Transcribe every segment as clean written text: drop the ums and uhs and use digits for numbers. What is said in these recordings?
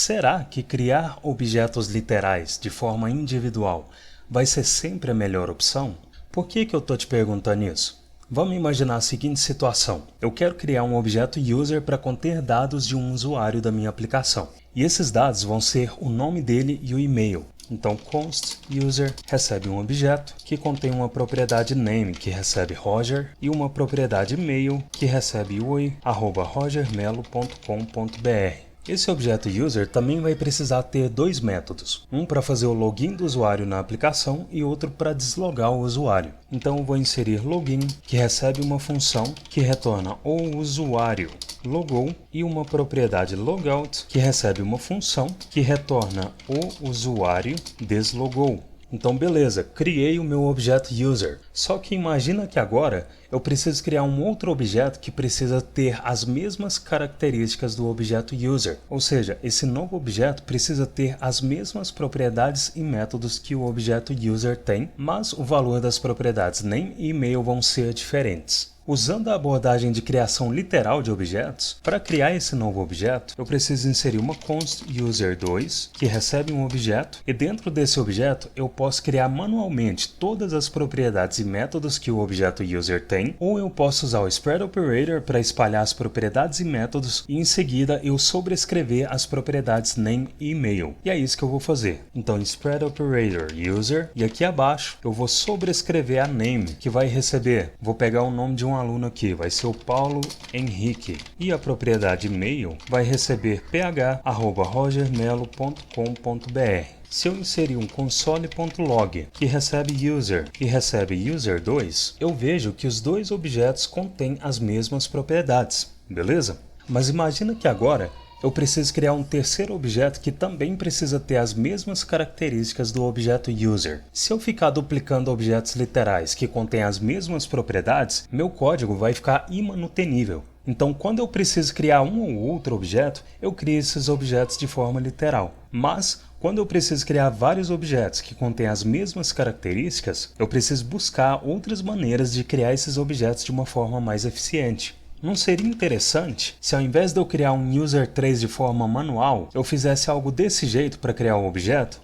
Será que criar objetos literais de forma individual vai ser sempre a melhor opção? Por que eu estou te perguntando isso? Vamos imaginar a seguinte situação. Eu quero criar um objeto user para conter dados de um usuário da minha aplicação. E esses dados vão ser o nome dele e o e-mail. Então, const user recebe um objeto que contém uma propriedade name, que recebe Roger, e uma propriedade mail, que recebe oi@rogermelo.com.br. Esse objeto user também vai precisar ter dois métodos, um para fazer o login do usuário na aplicação e outro para deslogar o usuário. Então eu vou inserir login, que recebe uma função que retorna o usuário logou, e uma propriedade logout, que recebe uma função que retorna o usuário deslogou. Então beleza, criei o meu objeto user. Só que imagina que agora eu preciso criar um outro objeto que precisa ter as mesmas características do objeto user. Ou seja, esse novo objeto precisa ter as mesmas propriedades e métodos que o objeto user tem, mas o valor das propriedades name e e-mail vão ser diferentes. Usando a abordagem de criação literal de objetos, para criar esse novo objeto, eu preciso inserir uma const user2, que recebe um objeto, e dentro desse objeto eu posso criar manualmente todas as propriedades e métodos que o objeto user tem, ou eu posso usar o spread operator para espalhar as propriedades e métodos, e em seguida eu sobrescrever as propriedades name e e-mail. E é isso que eu vou fazer. Então, spread operator user, e aqui abaixo eu vou sobrescrever a name, que vai receber, vou pegar o nome de um aluno aqui, vai ser o Paulo Henrique, e a propriedade mail vai receber ph@rogermelo.com.br. Se eu inserir um console.log que recebe user e recebe user2, eu vejo que os dois objetos contêm as mesmas propriedades, beleza? Mas imagina que agora eu preciso criar um terceiro objeto que também precisa ter as mesmas características do objeto user. Se eu ficar duplicando objetos literais que contêm as mesmas propriedades, meu código vai ficar imanutenível. Então, quando eu preciso criar um ou outro objeto, eu crio esses objetos de forma literal. Mas, quando eu preciso criar vários objetos que contêm as mesmas características, eu preciso buscar outras maneiras de criar esses objetos de uma forma mais eficiente. Não seria interessante se ao invés de eu criar um user3 de forma manual, eu fizesse algo desse jeito para criar um objeto?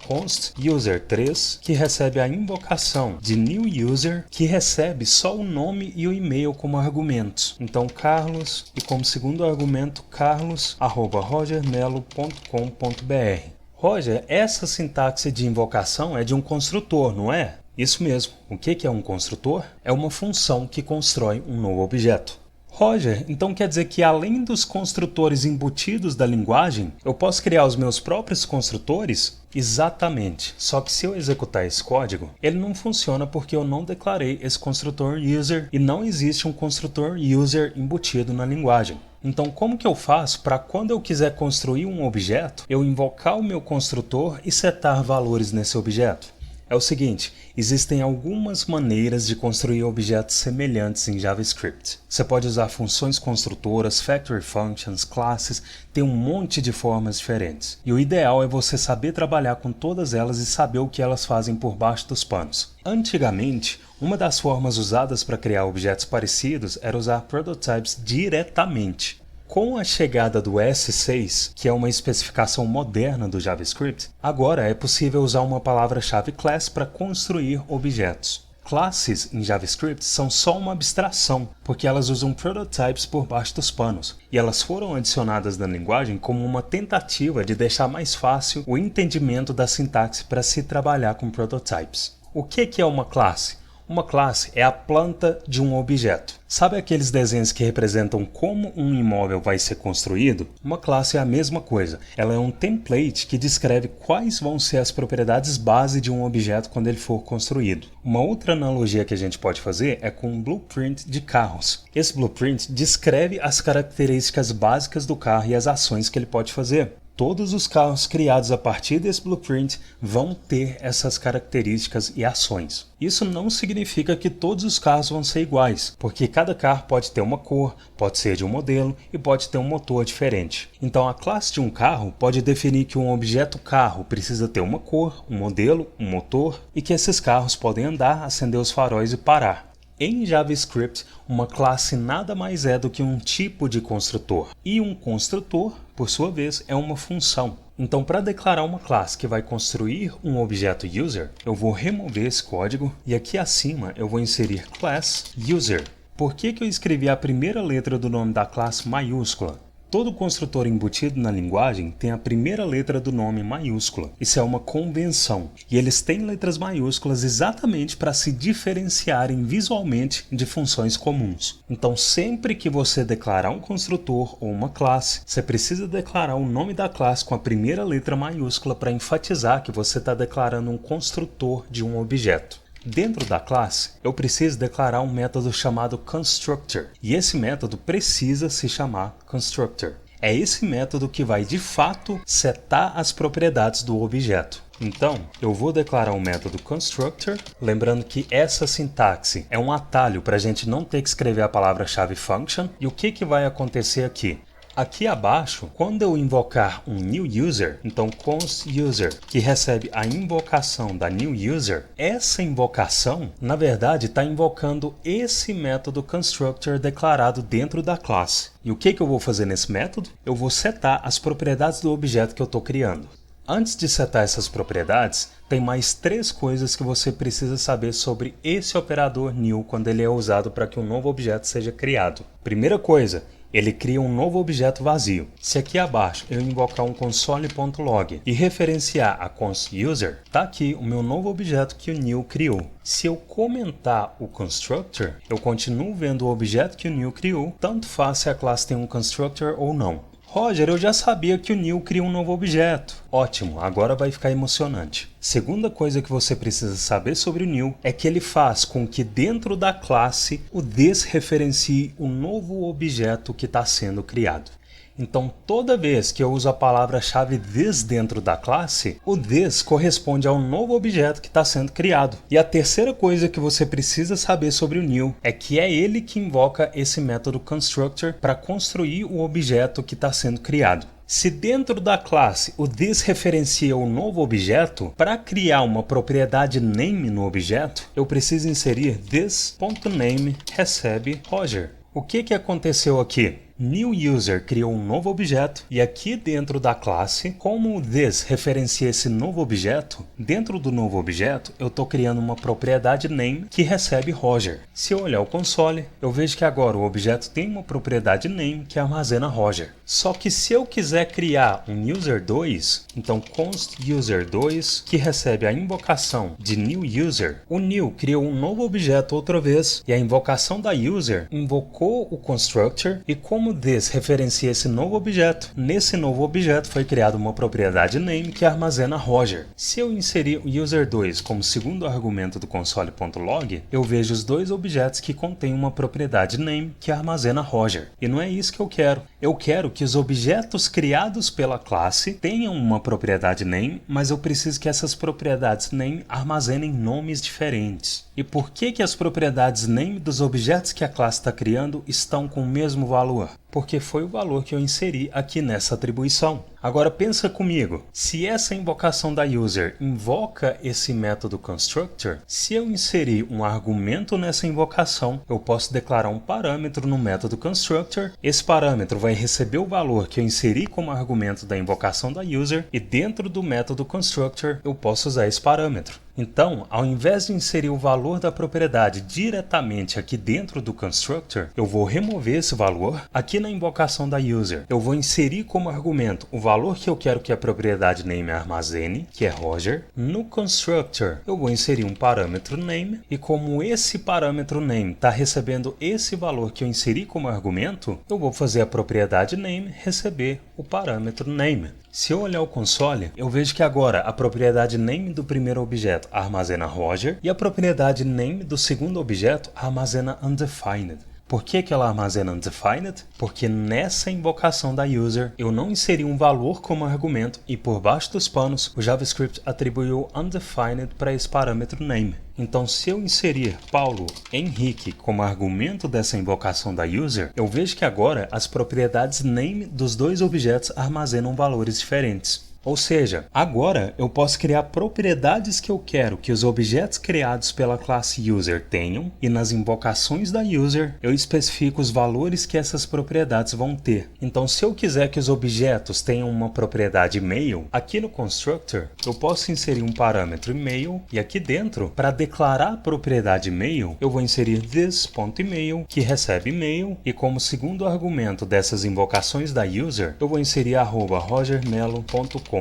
Const user3, que recebe a invocação de new user, que recebe só o nome e o e-mail como argumentos. Então Carlos, e como segundo argumento carlos@rogermelo.com.br. Roger, essa sintaxe de invocação é de um construtor, não é? Isso mesmo. O que é um construtor? É uma função que constrói um novo objeto. Roger, então quer dizer que além dos construtores embutidos da linguagem, eu posso criar os meus próprios construtores? Exatamente, só que se eu executar esse código, ele não funciona porque eu não declarei esse construtor user e não existe um construtor user embutido na linguagem. Então como que eu faço para quando eu quiser construir um objeto, eu invocar o meu construtor e setar valores nesse objeto? É o seguinte, existem algumas maneiras de construir objetos semelhantes em JavaScript. Você pode usar funções construtoras, factory functions, classes, tem um monte de formas diferentes. E o ideal é você saber trabalhar com todas elas e saber o que elas fazem por baixo dos panos. Antigamente, uma das formas usadas para criar objetos parecidos era usar prototypes diretamente. Com a chegada do S6, que é uma especificação moderna do JavaScript, agora é possível usar uma palavra-chave class para construir objetos. Classes em JavaScript são só uma abstração, porque elas usam prototypes por baixo dos panos, e elas foram adicionadas na linguagem como uma tentativa de deixar mais fácil o entendimento da sintaxe para se trabalhar com prototypes. O que é uma classe? Uma classe é a planta de um objeto. Sabe aqueles desenhos que representam como um imóvel vai ser construído? Uma classe é a mesma coisa. Ela é um template que descreve quais vão ser as propriedades base de um objeto quando ele for construído. Uma outra analogia que a gente pode fazer é com um blueprint de carros. Esse blueprint descreve as características básicas do carro e as ações que ele pode fazer. Todos os carros criados a partir desse blueprint vão ter essas características e ações. Isso não significa que todos os carros vão ser iguais, porque cada carro pode ter uma cor, pode ser de um modelo e pode ter um motor diferente. Então a classe de um carro pode definir que um objeto carro precisa ter uma cor, um modelo, um motor e que esses carros podem andar, acender os faróis e parar. Em JavaScript, uma classe nada mais é do que um tipo de construtor. E um construtor, por sua vez, é uma função. Então, para declarar uma classe que vai construir um objeto user, eu vou remover esse código e aqui acima eu vou inserir class user. Por que eu escrevi a primeira letra do nome da classe maiúscula? Todo construtor embutido na linguagem tem a primeira letra do nome maiúscula. Isso é uma convenção. E eles têm letras maiúsculas exatamente para se diferenciarem visualmente de funções comuns. Então, sempre que você declarar um construtor ou uma classe, você precisa declarar o nome da classe com a primeira letra maiúscula para enfatizar que você está declarando um construtor de um objeto. Dentro da classe, eu preciso declarar um método chamado constructor, e esse método precisa se chamar constructor. É esse método que vai, de fato, setar as propriedades do objeto. Então, eu vou declarar um método constructor, lembrando que essa sintaxe é um atalho para a gente não ter que escrever a palavra-chave function, e o que vai acontecer aqui? Aqui abaixo, quando eu invocar um new user, então const user, que recebe a invocação da new user, essa invocação, na verdade, está invocando esse método constructor declarado dentro da classe. E o que eu vou fazer nesse método? Eu vou setar as propriedades do objeto que eu estou criando. Antes de setar essas propriedades, tem mais 3 coisas que você precisa saber sobre esse operador new quando ele é usado para que um novo objeto seja criado. Primeira coisa, ele cria um novo objeto vazio. Se aqui abaixo eu invocar um console.log e referenciar a const user, está aqui o meu novo objeto que o new criou. Se eu comentar o constructor, eu continuo vendo o objeto que o new criou, tanto faz se a classe tem um constructor ou não. Roger, eu já sabia que o new cria um novo objeto. Ótimo, agora vai ficar emocionante. Segunda coisa que você precisa saber sobre o new é que ele faz com que dentro da classe o this referencie o novo objeto que está sendo criado. Então, toda vez que eu uso a palavra-chave this dentro da classe, o this corresponde ao novo objeto que está sendo criado. E a terceira coisa que você precisa saber sobre o new é que é ele que invoca esse método constructor para construir o objeto que está sendo criado. Se dentro da classe o this referencia o novo objeto, para criar uma propriedade name no objeto, eu preciso inserir this.name recebe Roger. O que aconteceu aqui? New user criou um novo objeto e aqui dentro da classe, como o this referencia esse novo objeto, dentro do novo objeto eu estou criando uma propriedade name que recebe Roger. Se eu olhar o console, eu vejo que agora o objeto tem uma propriedade name que armazena Roger. Só que se eu quiser criar um user2, então const user2 que recebe a invocação de new user, o new criou um novo objeto outra vez e a invocação da user invocou o constructor e como this referencia esse novo objeto, nesse novo objeto foi criada uma propriedade name que armazena Roger. Se eu inserir o user2 como segundo argumento do console.log, eu vejo os 2 objetos que contêm uma propriedade name que armazena Roger. E não é isso que eu quero. Eu quero que os objetos criados pela classe tenham uma propriedade name, mas eu preciso que essas propriedades name armazenem nomes diferentes. E por que as propriedades name dos objetos que a classe está criando estão com o mesmo valor? Porque foi o valor que eu inseri aqui nessa atribuição. Agora pensa comigo, se essa invocação da user invoca esse método constructor, se eu inserir um argumento nessa invocação, eu posso declarar um parâmetro no método constructor, esse parâmetro vai receber o valor que eu inseri como argumento da invocação da user e dentro do método constructor eu posso usar esse parâmetro. Então, ao invés de inserir o valor da propriedade diretamente aqui dentro do constructor, eu vou remover esse valor. Aqui na invocação da user, eu vou inserir como argumento o valor que eu quero que a propriedade name armazene, que é Roger. No constructor, eu vou inserir um parâmetro name e como esse parâmetro name está recebendo esse valor que eu inseri como argumento, eu vou fazer a propriedade name receber o parâmetro name. Se eu olhar o console, eu vejo que agora a propriedade name do primeiro objeto armazena Roger e a propriedade name do segundo objeto armazena undefined. Por que ela armazena undefined? Porque nessa invocação da user eu não inseri um valor como argumento e por baixo dos panos o JavaScript atribuiu undefined para esse parâmetro name. Então, se eu inserir Paulo Henrique como argumento dessa invocação da user, eu vejo que agora as propriedades name dos 2 objetos armazenam valores diferentes. Ou seja, agora eu posso criar propriedades que eu quero que os objetos criados pela classe user tenham, e nas invocações da user eu especifico os valores que essas propriedades vão ter. Então, se eu quiser que os objetos tenham uma propriedade mail, aqui no constructor eu posso inserir um parâmetro mail, e aqui dentro, para declarar a propriedade mail, eu vou inserir this.email, que recebe e-mail, e como segundo argumento dessas invocações da user, eu vou inserir @rogermelo.com.br.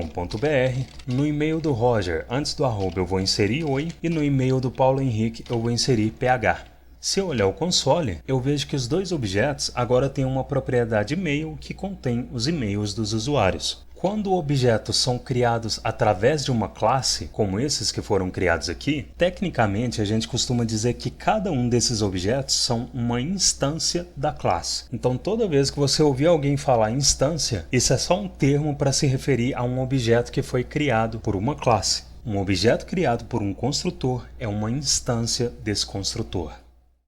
No e-mail do Roger, antes do arroba eu vou inserir oi, e no e-mail do Paulo Henrique eu vou inserir ph. Se eu olhar o console, eu vejo que os dois objetos agora têm uma propriedade mail que contém os e-mails dos usuários. Quando objetos são criados através de uma classe, como esses que foram criados aqui, tecnicamente a gente costuma dizer que cada um desses objetos são uma instância da classe. Então toda vez que você ouvir alguém falar instância, isso é só um termo para se referir a um objeto que foi criado por uma classe. Um objeto criado por um construtor é uma instância desse construtor.